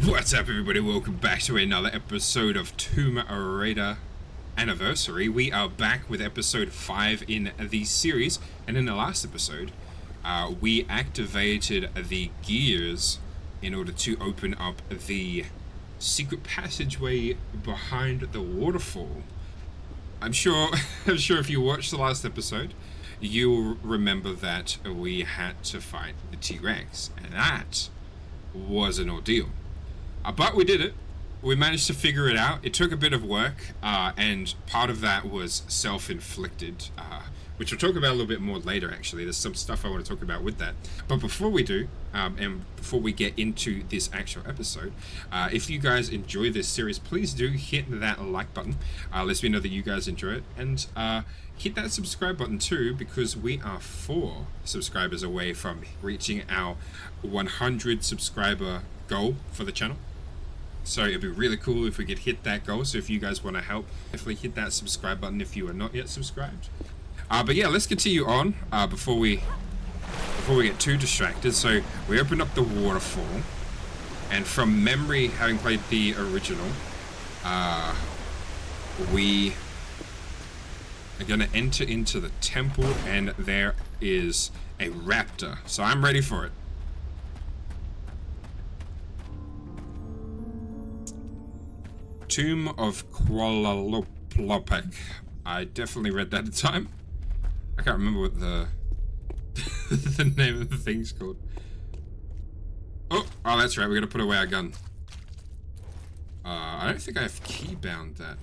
What's up, everybody? Welcome back to another episode of Tomb Raider Anniversary. We are back with episode 5 in the series, and in the last episode, we activated the gears in order to open up the secret passageway behind the waterfall. I'm sure if you watched the last episode, you'll remember that we had to fight the T-Rex, and that was an ordeal. But we did it. We managed to figure it out. It took a bit of work, and part of that was self-inflicted, which we'll talk about a little bit more later, actually. There's some stuff I want to talk about with that. But before we do, and before we get into this actual episode, if you guys enjoy this series, please do hit that like button. Lets me know that you guys enjoy it. And hit that subscribe button too, because we are 4 subscribers away from reaching our 100 subscriber goal for the channel. So it'd be really cool if we could hit that goal. So if you guys want to help, definitely hit that subscribe button if you are not yet subscribed. But yeah, let's continue on before we get too distracted. So we opened up the waterfall, and from memory, having played the original, we are going to enter into the temple, and there is a raptor. So I'm ready for it. Tomb of Qualopec. I definitely read that at the time. I can't remember what the the name of the thing's called. Oh, that's right. We're gonna put away our gun. I don't think I have keybound that.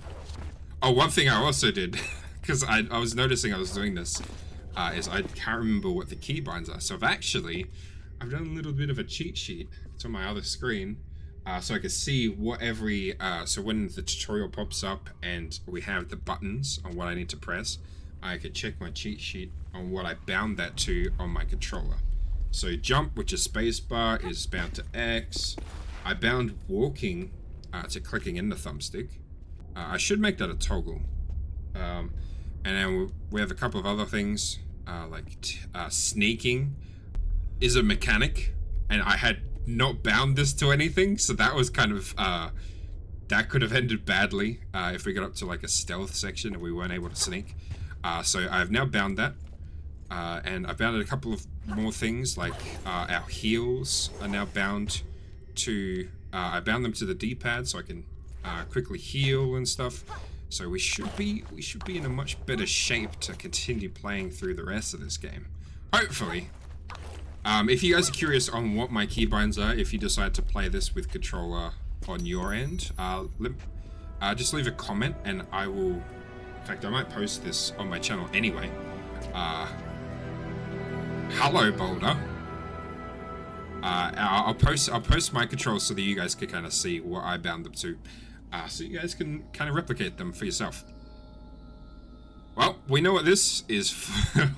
Oh, one thing I also did, because I was noticing I was doing this, is I can't remember what the keybinds are. So I've done a little bit of a cheat sheet. It's on my other screen. So I can see what so when the tutorial pops up and we have the buttons on what I need to press, I could check my cheat sheet on what I bound that to on my controller. So jump, which is spacebar, is bound to X. I bound walking to clicking in the thumbstick. I should make that a toggle. And then we have a couple of other things, like sneaking is a mechanic, and I had not bound this to anything, so that was kind of that could have ended badly if we got up to like a stealth section and we weren't able to sneak. So I've now bound that, and I've bounded a couple of more things, like our heels are now bound to I bound them to the D-pad so I can quickly heal and stuff. So we should be in a much better shape to continue playing through the rest of this game, hopefully. If you guys are curious on what my keybinds are, if you decide to play this with controller on your end, just leave a comment and I will, in fact I might post this on my channel anyway. Hello Boulder. I'll post my controls so that you guys can kind of see what I bound them to, so you guys can kind of replicate them for yourself. Well, we know what this is.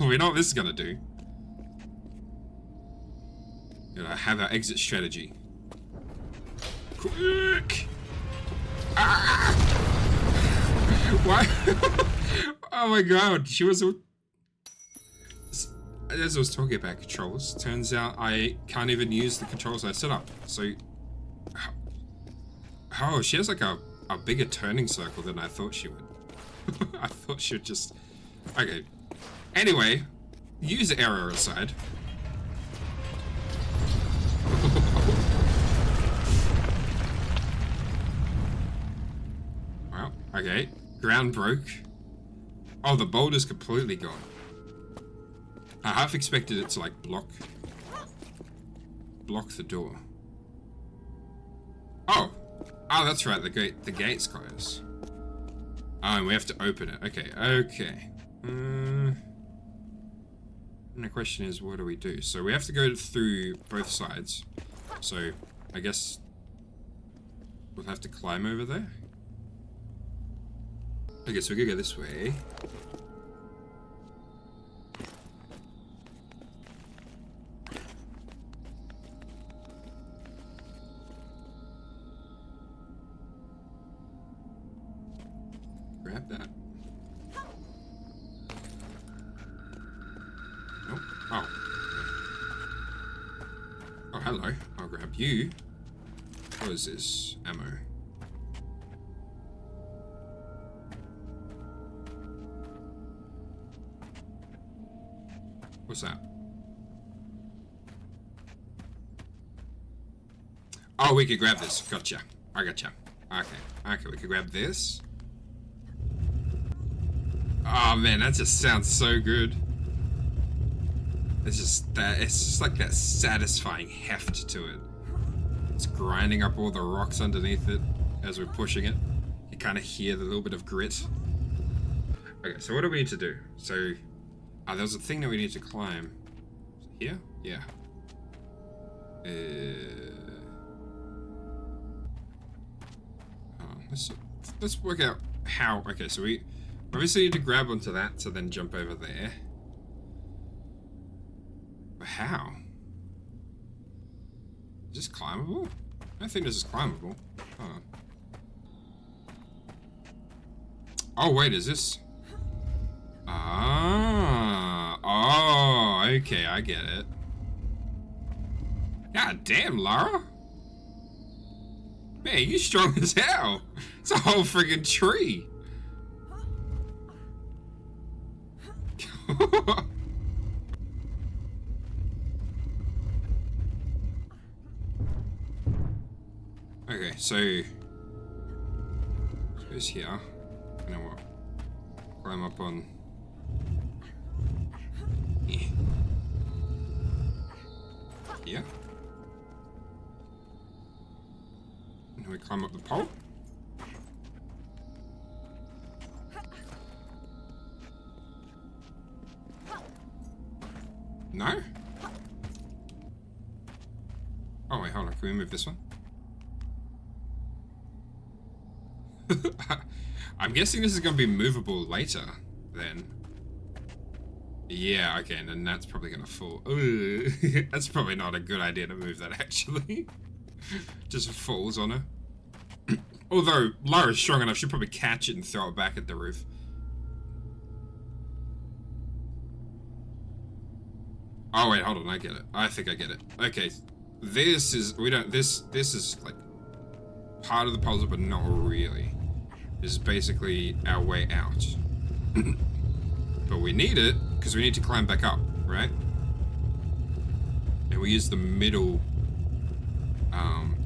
We know what this is gonna do. Have our exit strategy. Quick! Ah! Why? Oh my god, she was. As I was talking about controls, turns out I can't even use the controls I set up. So, oh, she has like a bigger turning circle than I thought she would. I thought she would just. Okay. Anyway, user error aside. Well, okay. Ground broke. Oh, the boulder's completely gone. I half expected it to like block the door. Oh, that's right. The gate's closed. Oh, and we have to open it. Okay. And the question is, what do we do? So we have to go through both sides. So I guess we'll have to climb over there. Okay, so we're gonna go this way. Grab that. Nope. Oh. Oh, hello. I'll grab you. What is this? Ammo. What's that? Oh, we could grab this. Gotcha. I gotcha. Okay. Okay, we could grab this. Oh man, that just sounds so good. It's just that, it's just like that satisfying heft to it. It's grinding up all the rocks underneath it as we're pushing it. You kind of hear the little bit of grit. Okay, so what do we need to do? So, there's a thing that we need to climb. Here? Yeah. Let's work out how. Okay, so we obviously need to grab onto that to then jump over there. But how? Is this climbable? I don't think this is climbable. Hold on. Oh wait, is this? Ah, oh, okay, I get it. God damn, Lara. Man, you strong as hell. It's a whole friggin' tree. Okay, so goes here, and then we'll climb up on. Here. And then we climb up the pole. No? Oh wait, hold on, can we move this one? I'm guessing this is going to be movable later, then. Yeah, okay, and then that's probably going to fall. Ooh, that's probably not a good idea to move that, actually. Just falls on her. Although, Lara's strong enough, she'll probably catch it and throw it back at the roof. Oh, wait, hold on, I get it. I think I get it. Okay, this is, this is, like, part of the puzzle, but not really. This is basically our way out. But we need it, because we need to climb back up, right? And we use the middle,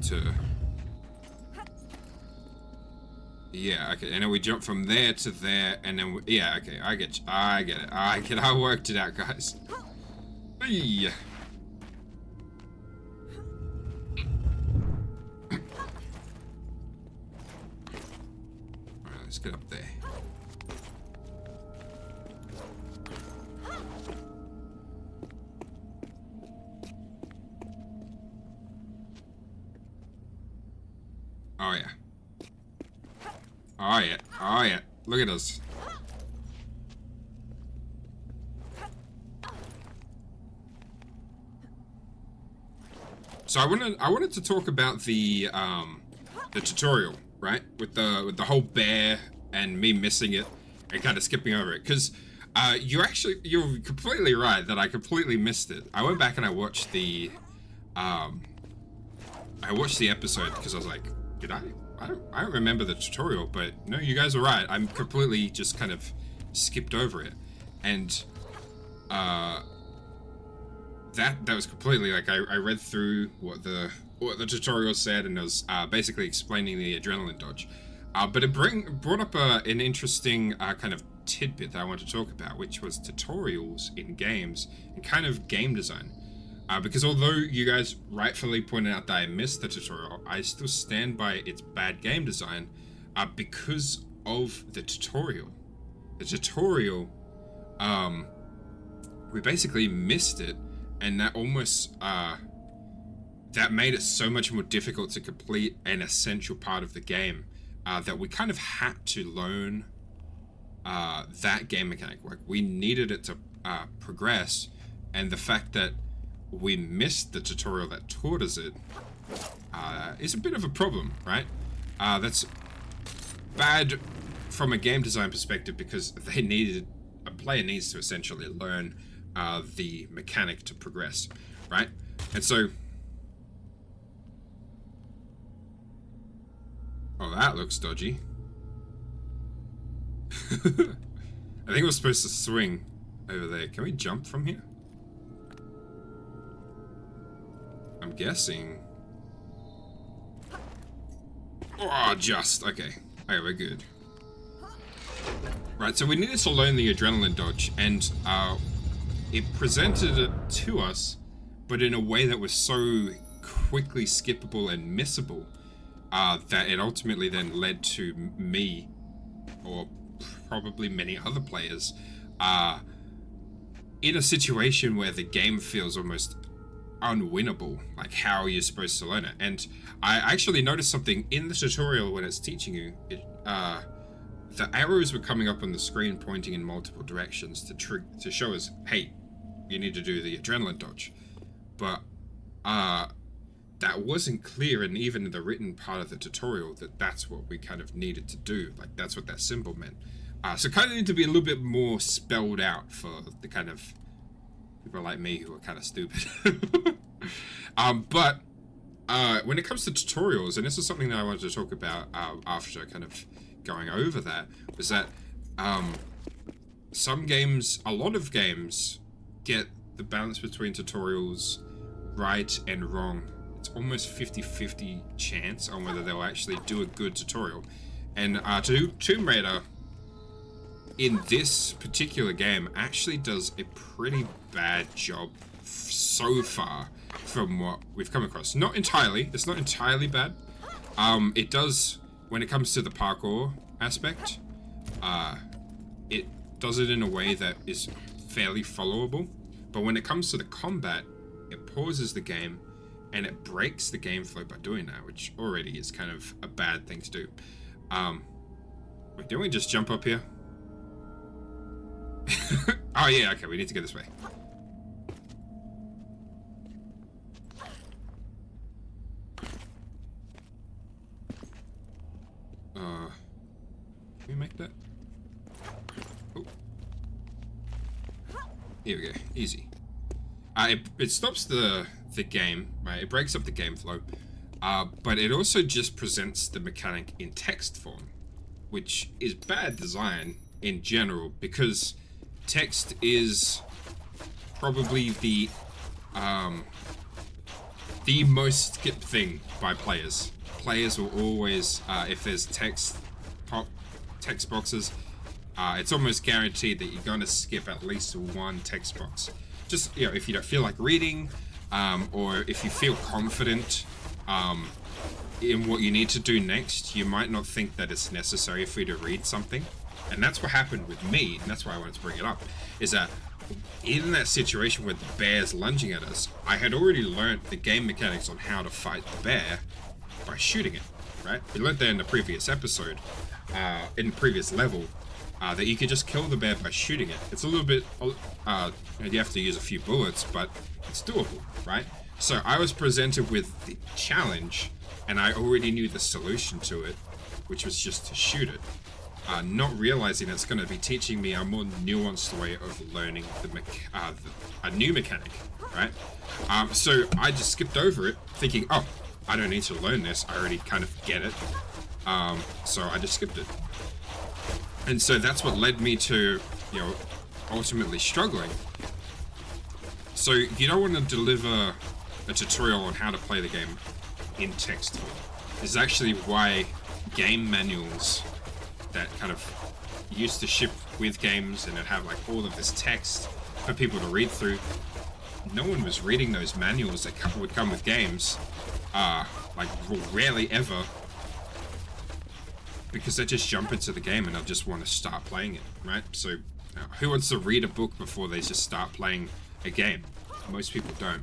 to... Yeah, okay, and then we jump from there to there, and then yeah, okay, I get it. I worked it out, guys. Hey. Alright, let's get up there. Oh yeah. Oh yeah. Oh yeah. Look at us. So I wanted to talk about the tutorial, right? With the whole bear and me missing it and kind of skipping over it, because you're completely right that I completely missed it. I went back and I watched the episode because I was like, did I don't remember the tutorial, but no, you guys are right. I'm completely just kind of skipped over it, and that was completely like I read through what the tutorial said, and it was basically explaining the adrenaline dodge, but it brought up an interesting kind of tidbit that I want to talk about, which was tutorials in games and kind of game design. Because although you guys rightfully pointed out that I missed the tutorial, I still stand by its bad game design because of the tutorial. The tutorial, we basically missed it, and that almost, that made it so much more difficult to complete an essential part of the game, that we kind of had to learn that game mechanic. Like, we needed it to progress, and the fact that we missed the tutorial that taught us it is a bit of a problem, right? That's bad from a game design perspective, because a player needs to essentially learn the mechanic to progress, right? And so Oh, that looks dodgy. I think we're supposed to swing over there. Can we jump from here? I'm guessing. Oh, just. Okay. Okay, we're good. Right, so we needed to learn the adrenaline dodge, and it presented it to us, but in a way that was so quickly skippable and missable that it ultimately then led to me, or probably many other players, in a situation where the game feels almost unwinnable. Like, how are you supposed to learn it? And I actually noticed something in the tutorial when it's teaching you. The arrows were coming up on the screen pointing in multiple directions to show us, hey, you need to do the adrenaline dodge. But that wasn't clear, and even in the written part of the tutorial, that's what we kind of needed to do. Like, that's what that symbol meant. So kind of need to be a little bit more spelled out for the kind of people like me who are kind of stupid. But when it comes to tutorials, and this is something that I wanted to talk about after kind of going over that, was that some games, a lot of games, get the balance between tutorials right and wrong. It's almost 50-50 chance on whether they'll actually do a good tutorial. And Tomb Raider, in this particular game, actually does a pretty bad job so far from what we've come across. Not entirely. It's not entirely bad. It does, when it comes to the parkour aspect, it does it in a way that is fairly followable. But when it comes to the combat, it pauses the game and it breaks the game flow by doing that, which already is kind of a bad thing to do. Wait, didn't we just jump up here? Oh yeah, okay, we need to go this way. Can we make that? Oh. Here we go, easy. It stops the game, right? It breaks up the game flow, but it also just presents the mechanic in text form, which is bad design in general, because text is probably the most skipped thing by players. Players will always, if there's text boxes, it's almost guaranteed that you're gonna skip at least one text box. Just, you know, if you don't feel like reading, or if you feel confident in what you need to do next, you might not think that it's necessary for you to read something. And that's what happened with me, and that's why I wanted to bring it up, is that in that situation where the bear's lunging at us, I had already learned the game mechanics on how to fight the bear by shooting it, right? We learned that in the previous episode, in the previous level, that you can just kill the bear by shooting it. It's a little bit, you have to use a few bullets, but it's doable, right? So I was presented with the challenge, and I already knew the solution to it, which was just to shoot it. Not realizing it's going to be teaching me a more nuanced way of learning a new mechanic, right? So I just skipped over it, thinking, oh, I don't need to learn this, I already kind of get it. So I just skipped it. And so that's what led me to, you know, ultimately struggling. So you don't want to deliver a tutorial on how to play the game in text form. This is actually why game manuals that kind of used to ship with games and it have like all of this text for people to read through, no one was reading those manuals that would come with games, like rarely ever, because they just jump into the game and they'll just want to start playing it, right? So who wants to read a book before they just start playing a game? Most people don't.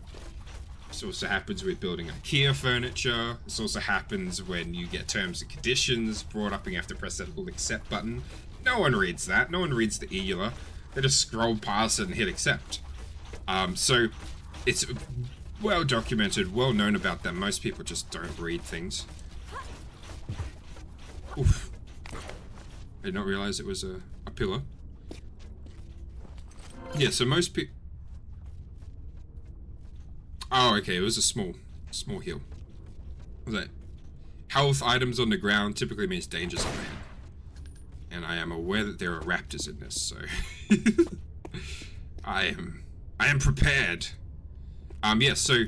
This also happens with building IKEA furniture. This also happens when you get terms and conditions brought up and you have to press that little accept button. No one reads that. No one reads the EULA. They just scroll past it and hit accept. So it's well documented, well known about that. Most people just don't read things. Oof. I did not realize it was a pillar. Yeah, so most people... Oh, okay, it was a small hill. What was that? Health items on the ground typically means dangers up ahead. And I am aware that there are raptors in this, so I am prepared. Yeah, so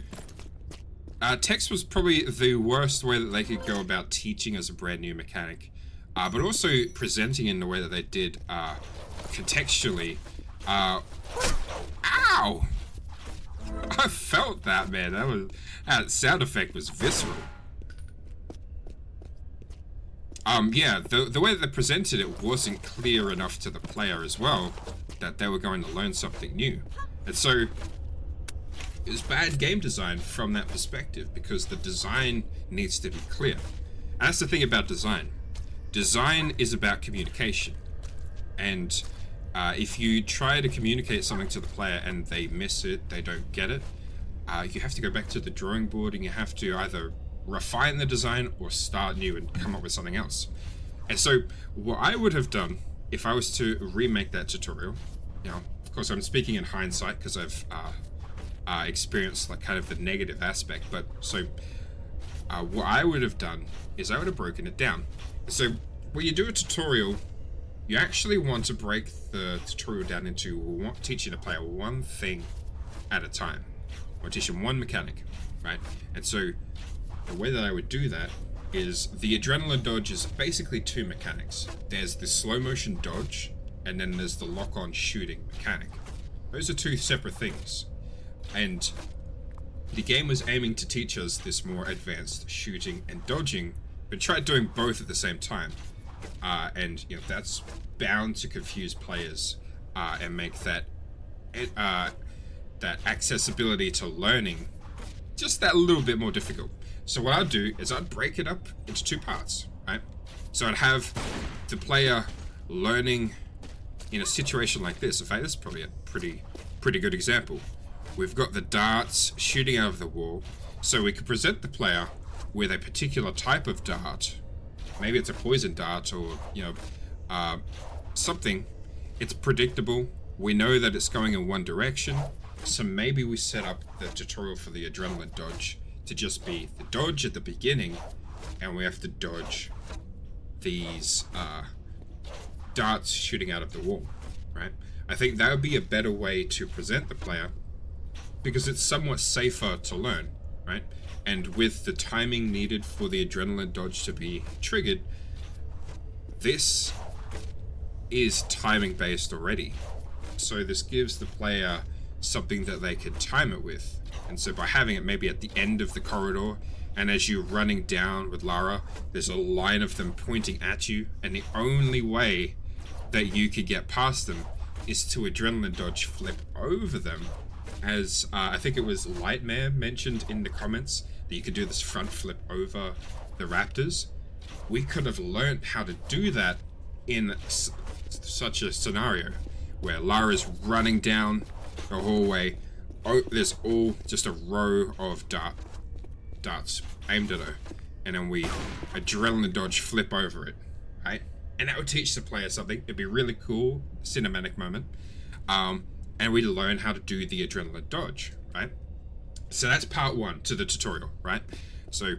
text was probably the worst way that they could go about teaching as a brand new mechanic, but also presenting in the way that they did contextually. Ow! I felt that, man. That sound effect was visceral. Yeah, the way that they presented it wasn't clear enough to the player as well that they were going to learn something new. And so it was bad game design from that perspective, because the design needs to be clear. And that's the thing about design. Design is about communication. And if you try to communicate something to the player and they miss it, they don't get it, you have to go back to the drawing board and you have to either refine the design or start new and come up with something else. And so what I would have done if I was to remake that tutorial, of course I'm speaking in hindsight because I've experienced like kind of the negative aspect, but so what I would have done is I would have broken it down. So when you do a tutorial, you actually want to break the tutorial down into teaching a player one thing at a time, or teaching one mechanic, right? And so the way that I would do that is the adrenaline dodge is basically two mechanics. There's the slow motion dodge, and then there's the lock-on shooting mechanic. Those are two separate things. And the game was aiming to teach us this more advanced shooting and dodging, but tried doing both at the same time. And that's bound to confuse players and make that accessibility to learning just that little bit more difficult. So what I'd do is I'd break it up into two parts, right? So I'd have the player learning in a situation like this. In fact, this is probably a pretty good example. We've got the darts shooting out of the wall, so we could present the player with a particular type of dart. Maybe it's a poison dart or, something. It's predictable. We know that it's going in one direction. So maybe we set up the tutorial for the adrenaline dodge to just be the dodge at the beginning, and we have to dodge these darts shooting out of the wall, right? I think that would be a better way to present the player, because it's somewhat safer to learn, right? And with the timing needed for the adrenaline dodge to be triggered, this is timing based already. So this gives the player something that they can time it with. And so by having it maybe at the end of the corridor, and as you're running down with Lara, there's a line of them pointing at you, and the only way that you could get past them is to adrenaline dodge flip over them. As I think it was Lightmare mentioned in the comments that you could do this front flip over the Raptors. We could have learned how to do that in such a scenario where Lara's running down the hallway. Oh, there's all just a row of darts aimed at her, and then we adrenaline dodge flip over it, right? And that would teach the player something. It'd be really cool cinematic moment. And we learn how to do the adrenaline dodge, right? So that's part one to the tutorial, right? So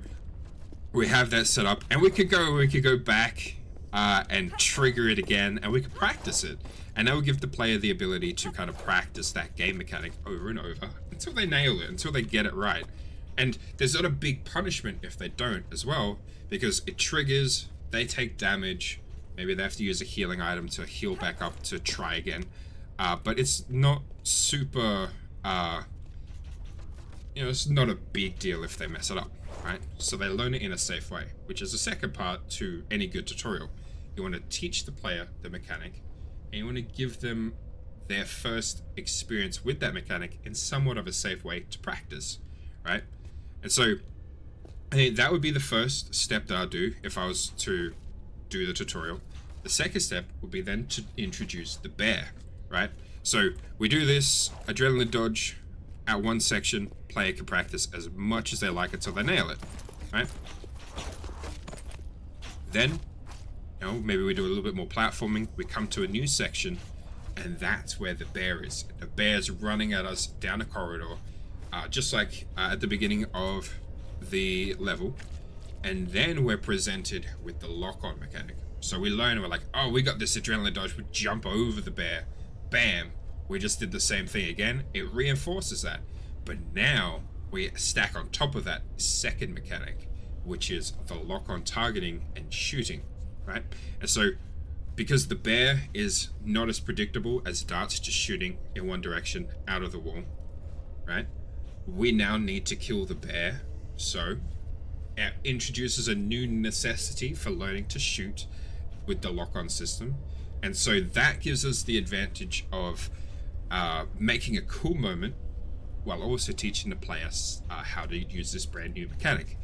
we have that set up, and we could go back and trigger it again, and we could practice it. And that will give the player the ability to kind of practice that game mechanic over and over until they nail it, until they get it right. And there's not a big punishment if they don't as well, because it triggers, they take damage, maybe they have to use a healing item to heal back up to try again. But it's not super, it's not a big deal if they mess it up, right? So they learn it in a safe way, which is the second part to any good tutorial. You want to teach the player the mechanic, and you want to give them their first experience with that mechanic in somewhat of a safe way to practice, right? And so I think that would be the first step that I'd do if I was to do the tutorial. The second step would be then to introduce the bear, right? So we do this adrenaline dodge at one section, player can practice as much as they like until they nail it, right? Then, maybe we do a little bit more platforming, we come to a new section, and that's where the bear is. The bear's running at us down a corridor, just like at the beginning of the level. And then we're presented with the lock-on mechanic. So we learn, we're like, oh, we got this adrenaline dodge, we jump over the bear, bam, we just did the same thing again. It reinforces that. But now we stack on top of that second mechanic, which is the lock-on targeting and shooting, right? And so because the bear is not as predictable as darts just shooting in one direction out of the wall, right? We now need to kill the bear, so it introduces a new necessity for learning to shoot with the lock-on system. And so that gives us the advantage of making a cool moment while also teaching the players how to use this brand new mechanic,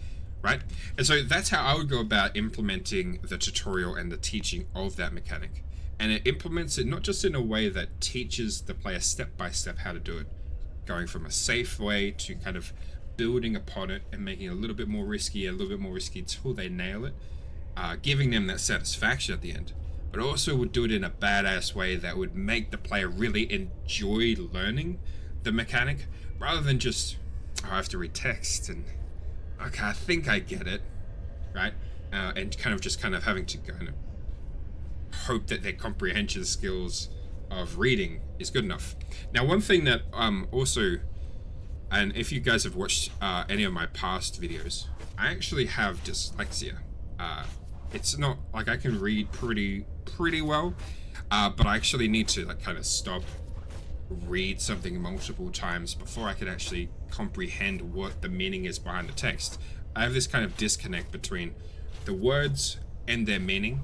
right? And so that's how I would go about implementing the tutorial and the teaching of that mechanic. And it implements it not just in a way that teaches the player step by step how to do it, going from a safe way to kind of building upon it and making it a little bit more risky until they nail it, giving them that satisfaction at the end. But also would do it in a badass way that would make the player really enjoy learning the mechanic, rather than just, oh, I have to read text and, okay, I think I get it, right? And kind of having to kind of hope that their comprehension skills of reading is good enough. Now, one thing that also, and if you guys have watched any of my past videos, I actually have dyslexia. It's not like I can read pretty well, but I actually need to like kind of stop, read something multiple times before I can actually comprehend what the meaning is behind the text. I have this kind of disconnect between the words and their meaning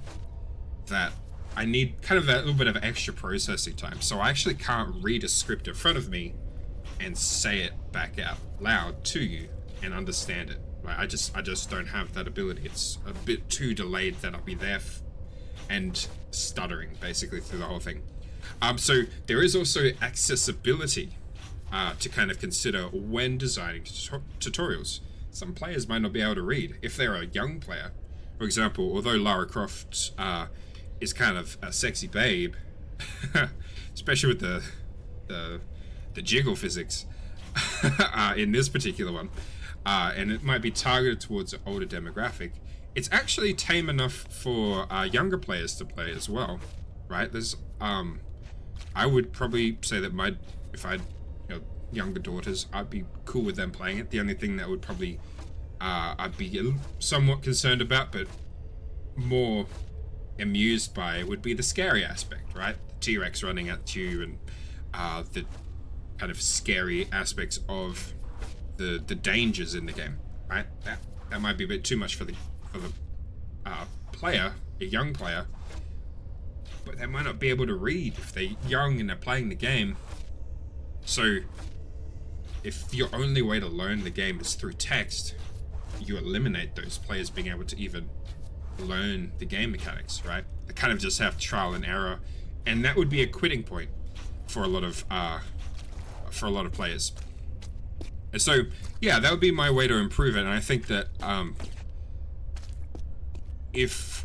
that I need kind of a little bit of extra processing time. So I actually can't read a script in front of me and say it back out loud to you and understand it. Like I just don't have that ability. It's a bit too delayed that I'll be there and stuttering basically through the whole thing. So there is also accessibility to kind of consider when designing tutorials. Some players might not be able to read if they're a young player. For example, although Lara Croft is kind of a sexy babe, especially with the jiggle physics in this particular one, and it might be targeted towards an older demographic, it's actually tame enough for younger players to play as well, right? There's I would probably say that if I had younger daughters, I'd be cool with them playing it. The only thing that would probably I'd be somewhat concerned about, but more amused by, would be the scary aspect, right? The T-Rex running at you and the kind of scary aspects of the dangers in the game, right? That might be a bit too much for the player, a young player. But they might not be able to read if they're young and they're playing the game. So if your only way to learn the game is through text, you eliminate those players being able to even learn the game mechanics, right? They kind of just have trial and error, and that would be a quitting point for a lot of players. And so yeah, that would be my way to improve it. And I think that if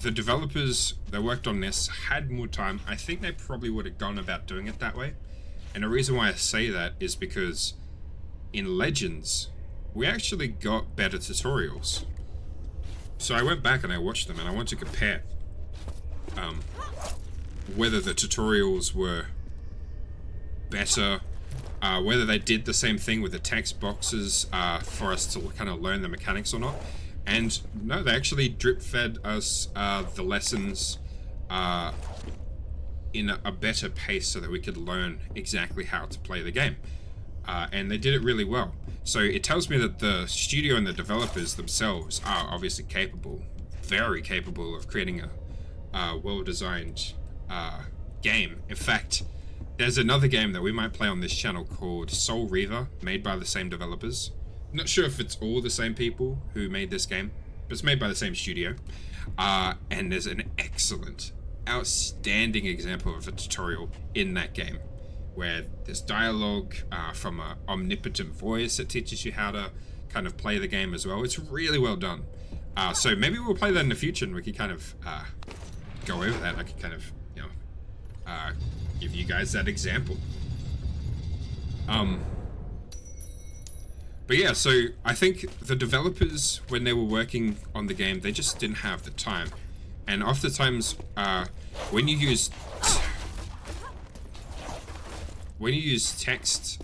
the developers that worked on this had more time, I think they probably would have gone about doing it that way. And the reason why I say that is because in Legends, we actually got better tutorials. So I went back and I watched them, and I want to compare whether the tutorials were better, whether they did the same thing with the text boxes for us to kind of learn the mechanics or not. And no, they actually drip fed us the lessons in a better pace so that we could learn exactly how to play the game. And they did it really well. So it tells me that the studio and the developers themselves are obviously capable, very capable of creating a well-designed game. In fact, there's another game that we might play on this channel called Soul Reaver, made by the same developers. Not sure if it's all the same people who made this game, but it's made by the same studio. And there's an excellent, outstanding example of a tutorial in that game, where there's dialogue from an omnipotent voice that teaches you how to kind of play the game as well. It's really well done. So maybe we'll play that in the future, and we can kind of go over that. I can kind of, give you guys that example. But yeah, so I think the developers, when they were working on the game, they just didn't have the time. And oftentimes, when you use text,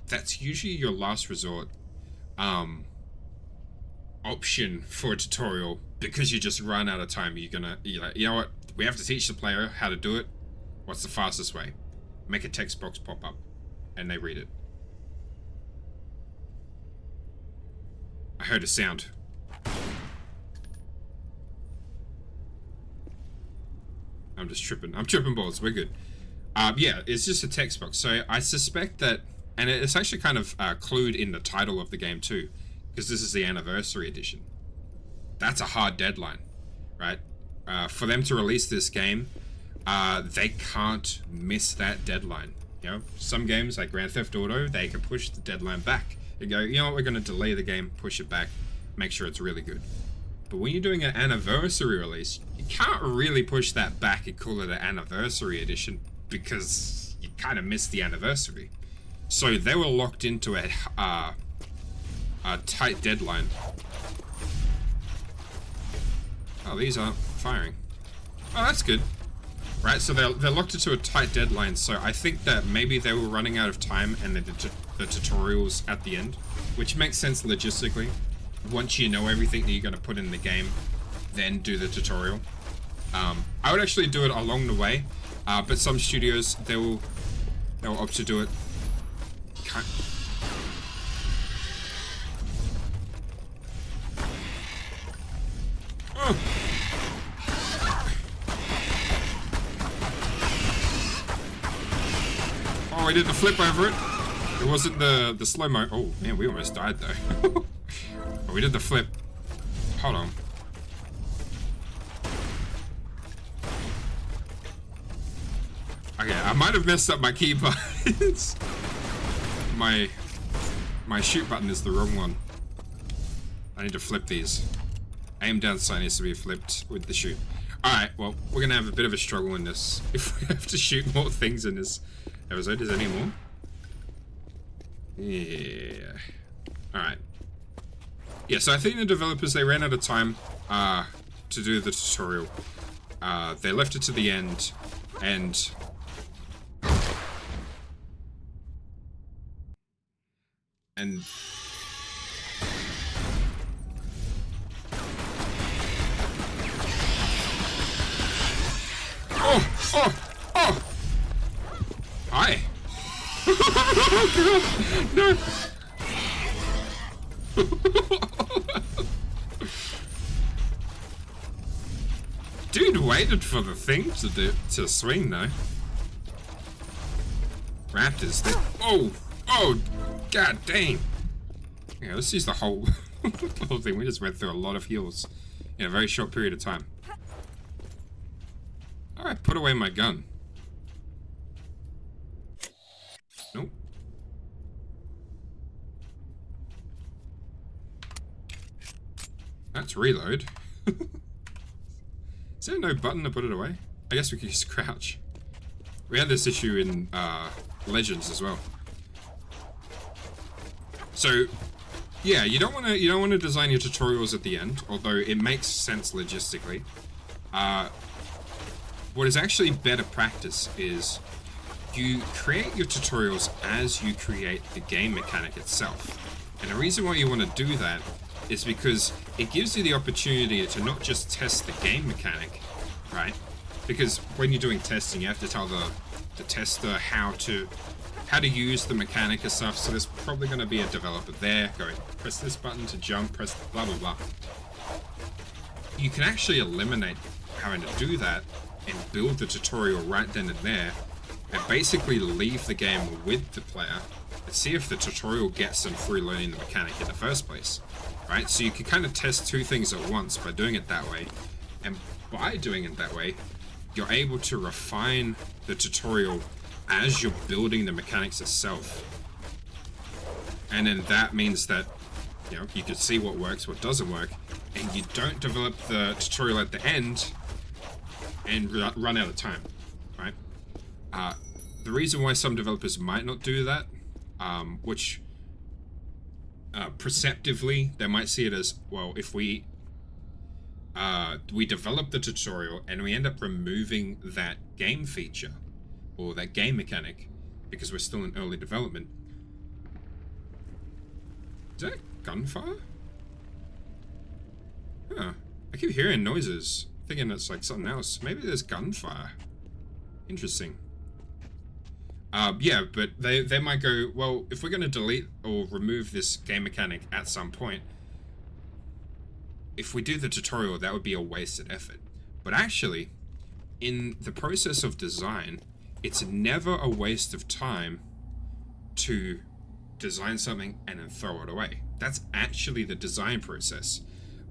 that's usually your last resort option for a tutorial, because you just run out of time. You're like, you know what? We have to teach the player how to do it. What's the fastest way? Make a text box pop up, and they read it. I heard a sound. I'm just tripping. I'm tripping balls. We're good. Yeah, it's just a text box. So I suspect that, and it's actually kind of clued in the title of the game too, because this is the anniversary edition. That's a hard deadline, right? For them to release this game, they can't miss that deadline. You know, some games like Grand Theft Auto, they can push the deadline back. You go, you know what, we're going to delay the game, push it back, make sure it's really good. But when you're doing an anniversary release, you can't really push that back and call it an anniversary edition, because you kind of missed the anniversary. So they were locked into a tight deadline. Oh, these aren't firing. Oh, that's good. Right, so they're locked into a tight deadline, so I think that maybe they were running out of time, and the tutorials at the end, which makes sense logistically. Once you know everything that you're going to put in the game, then do the tutorial. I would actually do it along the way, but some studios, they'll opt to do it. Oh. Oh, I did the flip over it. It wasn't the slow-mo. Oh, man, we almost died, though. Oh, we did the flip. Hold on. Okay, I might have messed up my keybinds. My shoot button is the wrong one. I need to flip these. Aim down sight needs to be flipped with the shoot. Alright, well, we're gonna have a bit of a struggle in this if we have to shoot more things in this episode. Is there any more? Yeah. Alright. Yeah, so I think the developers, they ran out of time to do the tutorial. They left it to the end, and oh! Hi! Oh god! No! Dude waited for the thing to swing though. Raptors, oh, god dang. Yeah, let's use the whole thing. We just went through a lot of heals in a very short period of time. Alright, put away my gun. Nope. That's reload. Is there no button to put it away? I guess we could just crouch. We had this issue in Legends as well. So yeah, you don't want to design your tutorials at the end, although it makes sense logistically. What is actually better practice is you create your tutorials as you create the game mechanic itself. And the reason why you want to do that is because it gives you the opportunity to not just test the game mechanic, right? Because when you're doing testing, you have to tell the tester how to use the mechanic and stuff. So there's probably going to be a developer there going, press this button to jump, press blah blah blah. You can actually eliminate having to do that and build the tutorial right then and there, and basically leave the game with the player and see if the tutorial gets them through learning the mechanic in the first place, right? So you can kind of test two things at once by doing it that way, and by doing it that way, you're able to refine the tutorial as you're building the mechanics itself. And then that means that, you know, you can see what works, what doesn't work, and you don't develop the tutorial at the end and run out of time, right? The reason why some developers might not do that, which perceptively, they might see it as, well, if we develop the tutorial and we end up removing that game feature or that game mechanic because we're still in early development. Is that gunfire? Huh. I keep hearing noises, thinking it's like something else. Maybe there's gunfire. Interesting. Yeah, but they might go, well, if we're going to delete or remove this game mechanic at some point, if we do the tutorial, that would be a wasted effort. But actually, in the process of design, it's never a waste of time to design something and then throw it away. That's actually the design process.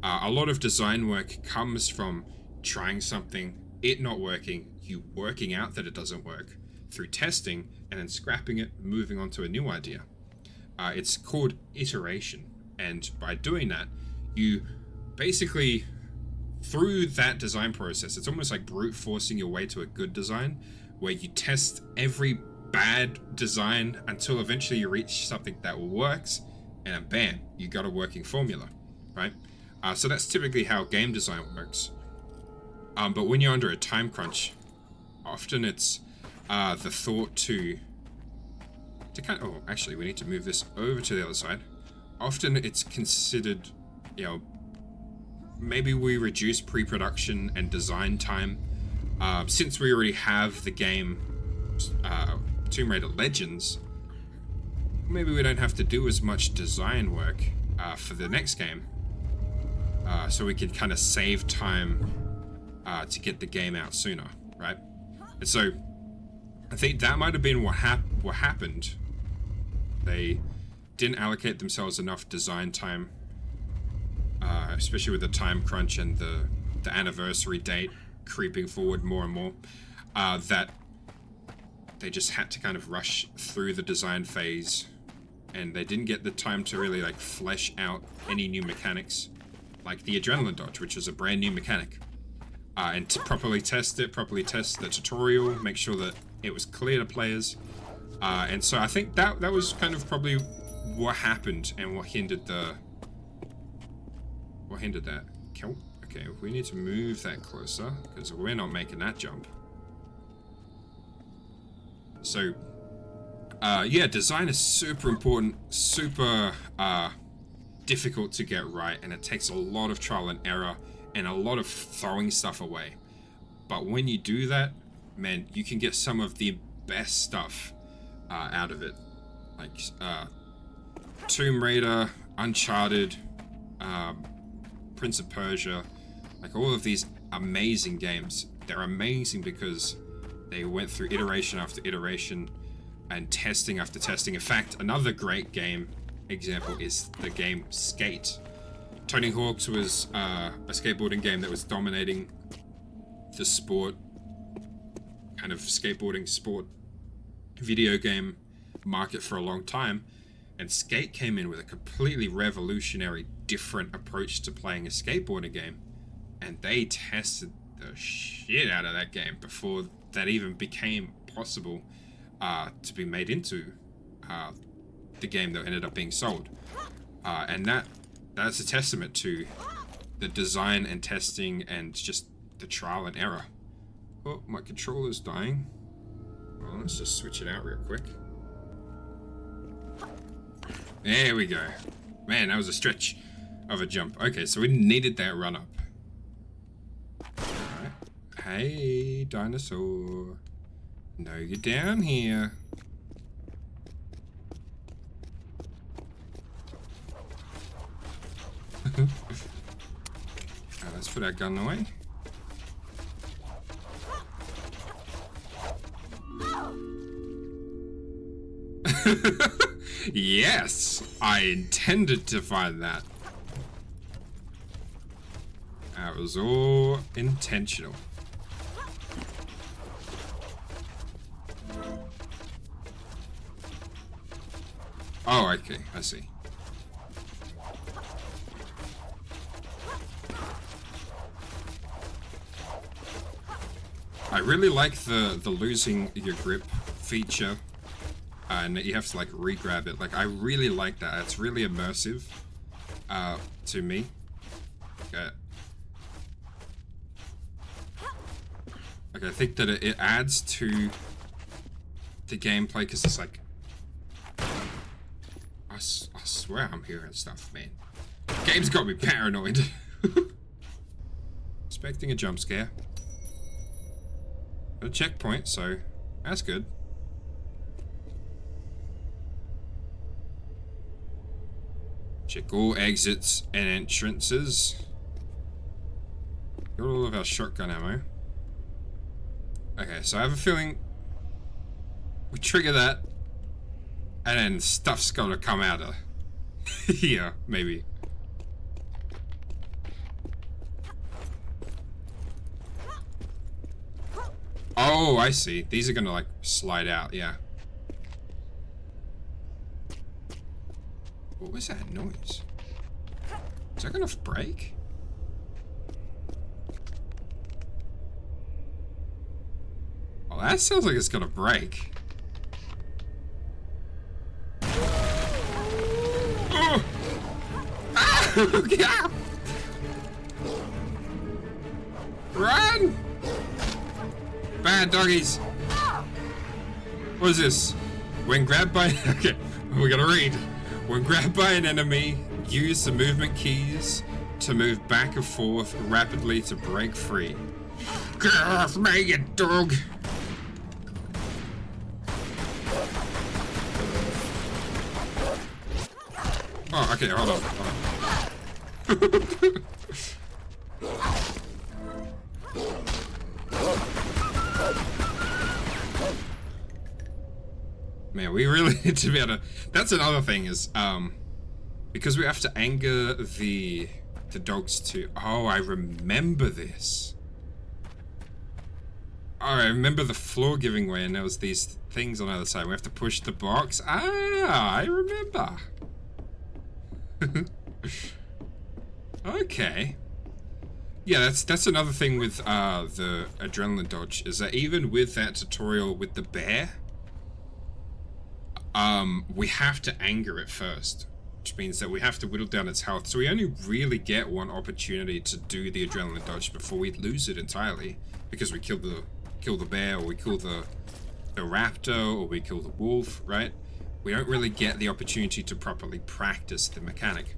A lot of design work comes from trying something, it not working, you working out that it doesn't work, through testing, and then scrapping it, moving on to a new idea. It's called iteration, and by doing that, you basically, through that design process, it's almost like brute forcing your way to a good design, where you test every bad design until eventually you reach something that works, and then bam, you got a working formula, right? So that's typically how game design works. But when you're under a time crunch, often it's the thought to kind of, oh, actually, we need to move this over to the other side. Often it's considered, you know, maybe we reduce pre-production and design time. Since we already have the game Tomb Raider Legends, maybe we don't have to do as much design work for the next game. So we can kind of save time to get the game out sooner, right? And so I think that might have been what happened. They didn't allocate themselves enough design time, especially with the time crunch and the anniversary date creeping forward more and more, that they just had to kind of rush through the design phase, and they didn't get the time to really like flesh out any new mechanics, like the adrenaline dodge, which was a brand new mechanic, and to properly test the tutorial, make sure that it was clear to players, and so I think that was kind of probably what happened and what hindered that. Okay, we need to move that closer because we're not making that jump. So yeah, design is super important, super difficult to get right, and it takes a lot of trial and error and a lot of throwing stuff away. But when you do that, man, you can get some of the best stuff out of it. Like Tomb Raider, Uncharted, Prince of Persia, like all of these amazing games. They're amazing because they went through iteration after iteration and testing after testing. In fact, another great game example is the game Skate. Tony Hawk's was a skateboarding game that was dominating the sport, kind of skateboarding sport video game market for a long time, and Skate came in with a completely revolutionary, different approach to playing a skateboarding game, and they tested the shit out of that game before that even became possible to be made into the game that ended up being sold, and that's a testament to the design and testing and just the trial and error. Oh, my controller's dying. Well, let's just switch it out real quick. There we go. Man, that was a stretch of a jump. Okay, so we needed that run up. Alright. Hey, dinosaur. No, you're down here. Let's put our gun away. Yes, I intended to find that. That was all intentional. Oh, okay, I see. I really like the losing your grip feature and you have to like re-grab it. Like, I really like that. It's really immersive to me. Okay. I think that it adds to the gameplay because it's like, I swear I'm hearing stuff, man. Game's got me paranoid. Expecting a jump scare. A checkpoint, so that's good. Check all exits and entrances. Got all of our shotgun ammo. Okay, so I have a feeling we trigger that, and then stuff's gotta come out of here, maybe. Oh, I see. These are gonna like slide out, yeah. What was that noise? Is that gonna break? Oh, that sounds like it's gonna break. Oh! Ah! Yeah! Run! Bad doggies. What is this? When grabbed by... Okay, we gotta read. When grabbed by an enemy, use the movement keys to move back and forth rapidly to break free. Get off me, you dog! Oh, okay, hold on. Man, we really need to be able to... That's another thing is, because we have to anger the dogs to... Oh, I remember this. Oh, I remember the floor giving way and there was these things on the other side. We have to push the box. Ah, I remember. Okay. Yeah, that's another thing with the adrenaline dodge, is that even with that tutorial with the bear, we have to anger it first, which means that we have to whittle down its health. So we only really get one opportunity to do the adrenaline dodge before we lose it entirely, because we kill the bear, or we kill the raptor, or we kill the wolf, right? We don't really get the opportunity to properly practice the mechanic.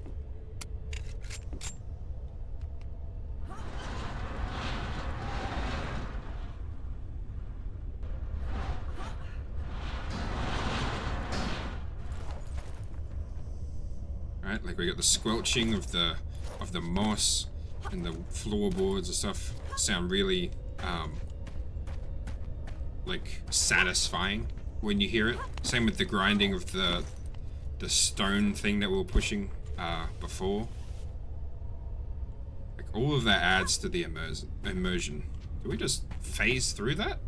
Right, like we got the squelching of the moss and the floorboards and stuff sound really like satisfying when you hear it. Same with the grinding of the stone thing that we were pushing before. Like all of that adds to the immersion. Do we just phase through that?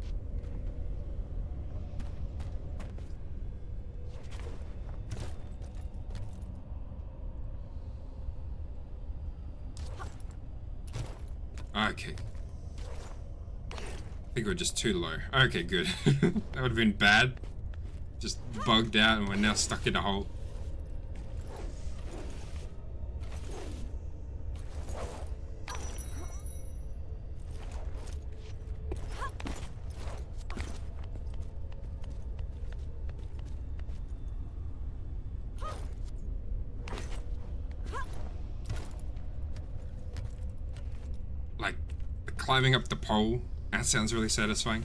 Okay. I think we're just too low. Okay, good. That would have been bad. Just bugged out and we're now stuck in a hole. Like, climbing up the pole. That sounds really satisfying.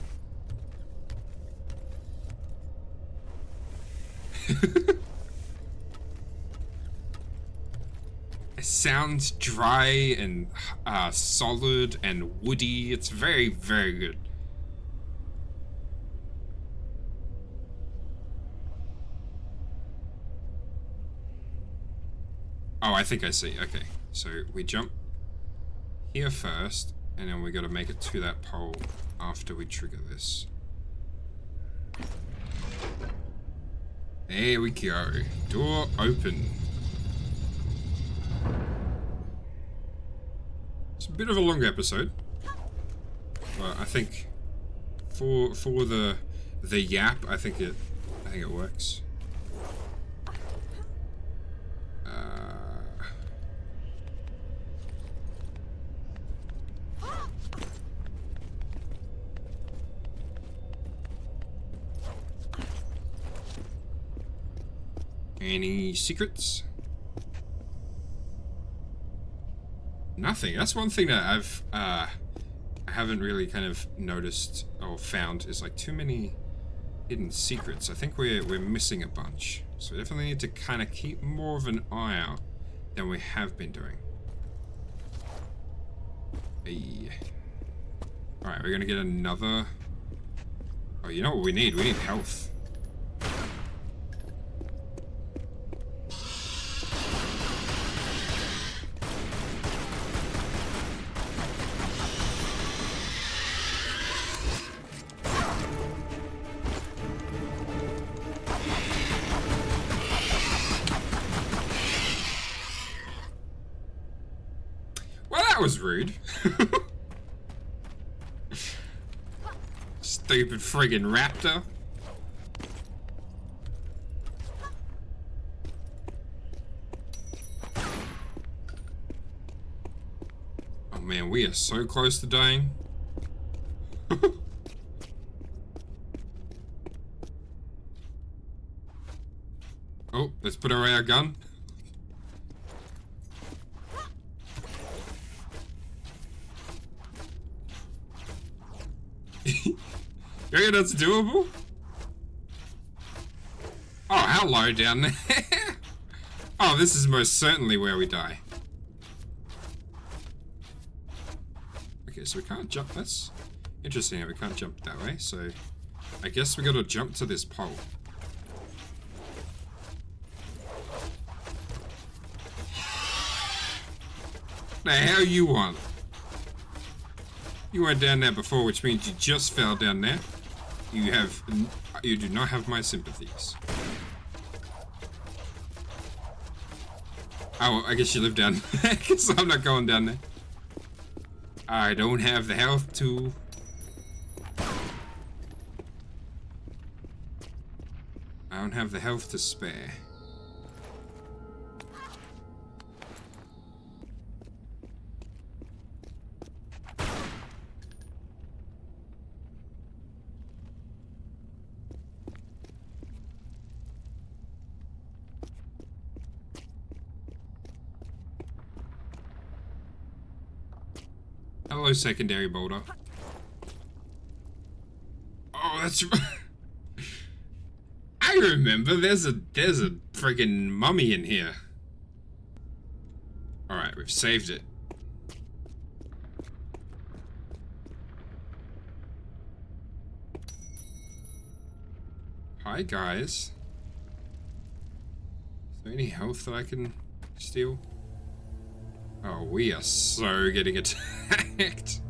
It sounds dry and solid and woody. It's very, very good. Oh, I think I see. Okay, so we jump here first, and then we gotta make it to that pole after we trigger this. There we go. Door open. It's a bit of a long episode, but I think for the yap, I think think it works. Any secrets? Nothing. That's one thing that I haven't really kind of noticed or found is like too many hidden secrets. I think we're missing a bunch. So we definitely need to kind of keep more of an eye out than we have been doing. Hey. Alright, we're gonna get another... Oh, you know what we need? We need health. That was rude. Stupid friggin' Raptor. Oh man, we are so close to dying. Oh, let's put away our gun. You reckon that's doable? Oh, how low down there? Oh, this is most certainly where we die. Okay, so we can't jump. That's interesting that we can't jump that way, so I guess we gotta jump to this pole. The hell you want? You went down there before, which means you just fell down there. You do not have my sympathies. Oh, I guess you live down there, because I'm not going down there. I don't have the health to... I don't have the health to spare. Hello, secondary Boulder. Oh, that's I remember. There's a friggin' mummy in here. All right, we've saved it. Hi guys. Is there any health that I can steal? Oh, we are so getting attacked.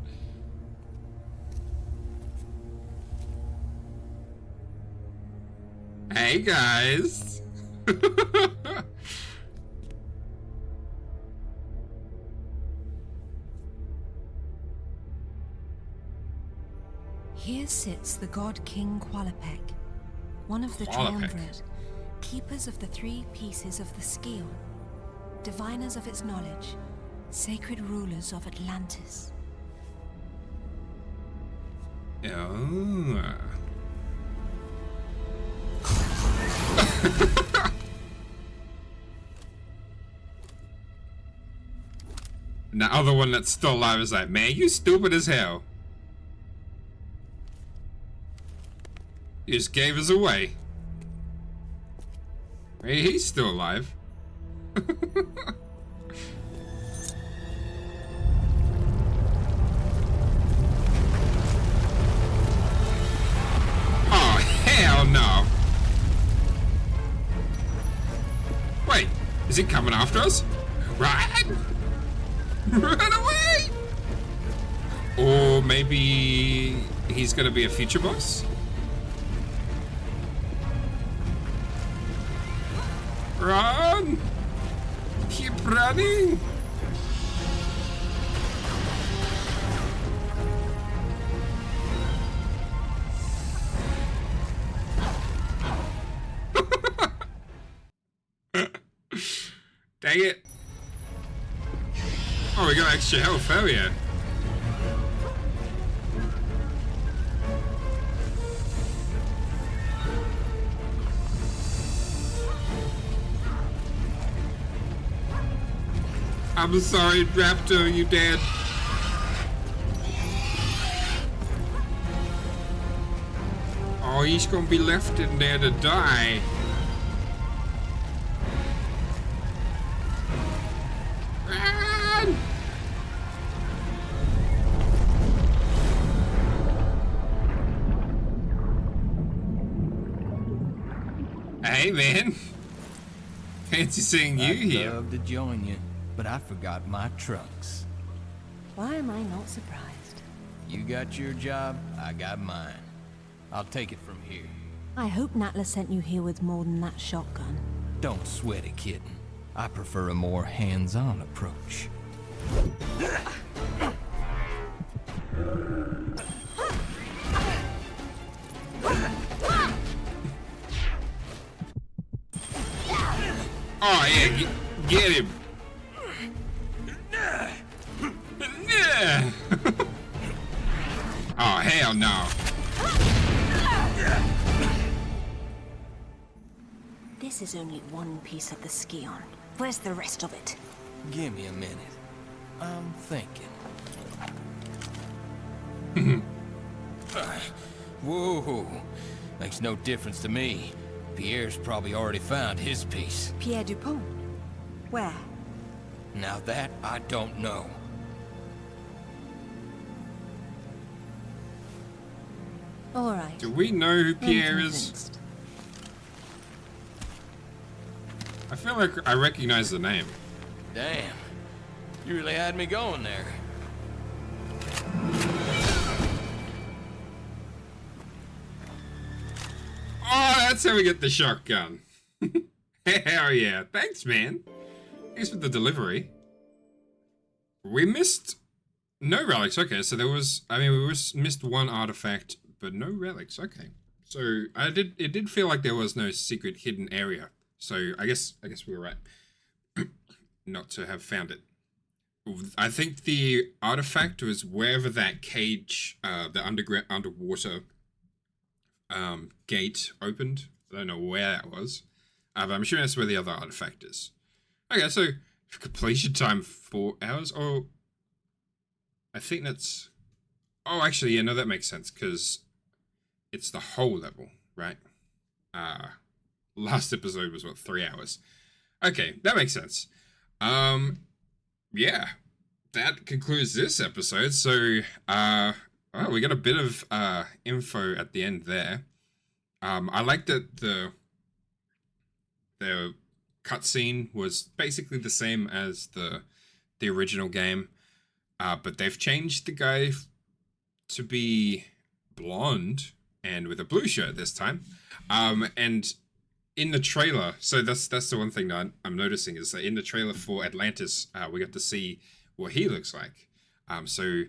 Hey guys. Here sits the god King Qualopec, one of the triumvirate, keepers of the 3 pieces of the Skeel, diviners of its knowledge, sacred rulers of Atlantis. Oh. And the other one that's still alive is like, man, you stupid as hell. You just gave us away. Hey, he's still alive. Oh, hell no. Wait, is he coming after us? Run! Run away! Or maybe he's gonna be a future boss? Run! Keep running! Dang it. Oh, we got extra health, hell yeah. I'm sorry, Raptor, you dead. Oh, he's gonna be left in there to die. Run! Hey, man. Fancy seeing you here. I'd love to join you, but I forgot my trunks. Why am I not surprised? You got your job, I got mine. I'll take it from here. I hope Natla sent you here with more than that shotgun. Don't sweat it, kitten. I prefer a more hands-on approach. Oh yeah, get him. Oh hell no. This is only one piece of the Scion. Where's the rest of it? Give me a minute. I'm thinking. Whoa, makes no difference to me. Pierre's probably already found his piece. Pierre Dupont. Where? Now that I don't know. All right. Do we know who I'm Pierre is? convinced. I feel like I recognize the name. Damn, you really had me going there. Oh, that's how we get the shotgun. Hell yeah. Thanks, man. Thanks for the delivery. We missed no relics. Okay, so there was, we missed one artifact, but no relics. Okay. So it did feel like there was no secret hidden area. So I guess we were right not to have found it. I think the artifact was wherever that cage, the underwater gate opened. I don't know where that was, but I'm sure that's where the other artifact is. Okay, so completion time 4 hours. Oh, I think that's. Oh, actually, yeah, no, that makes sense because it's the whole level, right? Last episode was what, 3 hours? Okay, that makes sense. Yeah, that concludes this episode. So, well, we got a bit of info at the end there. I like that the cutscene was basically the same as the original game, but they've changed the guy to be blonde and with a blue shirt this time. And in the trailer, so that's the one thing that I'm noticing is that in the trailer for Atlantis, we got to see what he looks like. So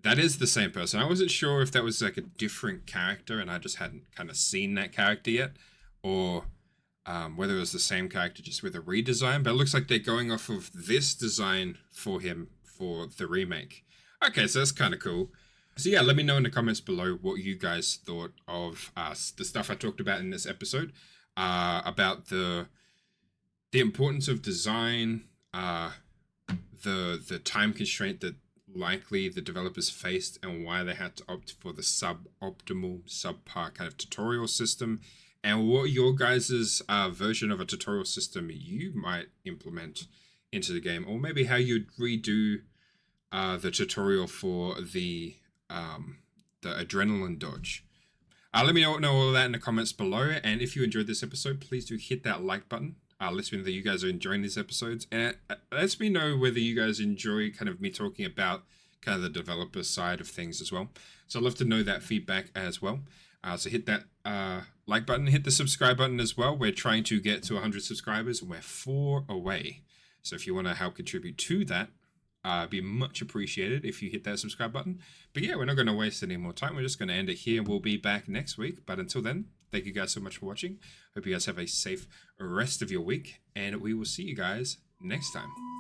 that is the same person. I wasn't sure if that was like a different character and I just hadn't kind of seen that character yet, or whether it was the same character just with a redesign, but it looks like they're going off of this design for him for the remake. Okay, so that's kind of cool. So yeah, let me know in the comments below what you guys thought of the stuff I talked about in this episode, about the importance of design, the time constraint that likely the developers faced and why they had to opt for the subpar kind of tutorial system, and what your guys' version of a tutorial system you might implement into the game, or maybe how you'd redo the tutorial for the adrenaline dodge. Let me know all of that in the comments below, and if you enjoyed this episode, please do hit that like button. Let me know that you guys are enjoying these episodes, and let me know whether you guys enjoy kind of me talking about kind of the developer side of things as well. So I'd love to know that feedback as well. So hit that like button, hit the subscribe button as well. We're trying to get to 100 subscribers, and we're 4 away. So if you want to help contribute to that, it'd be much appreciated if you hit that subscribe button. But yeah, we're not going to waste any more time. We're just going to end it here. We'll be back next week. But until then, thank you guys so much for watching. Hope you guys have a safe rest of your week, and we will see you guys next time.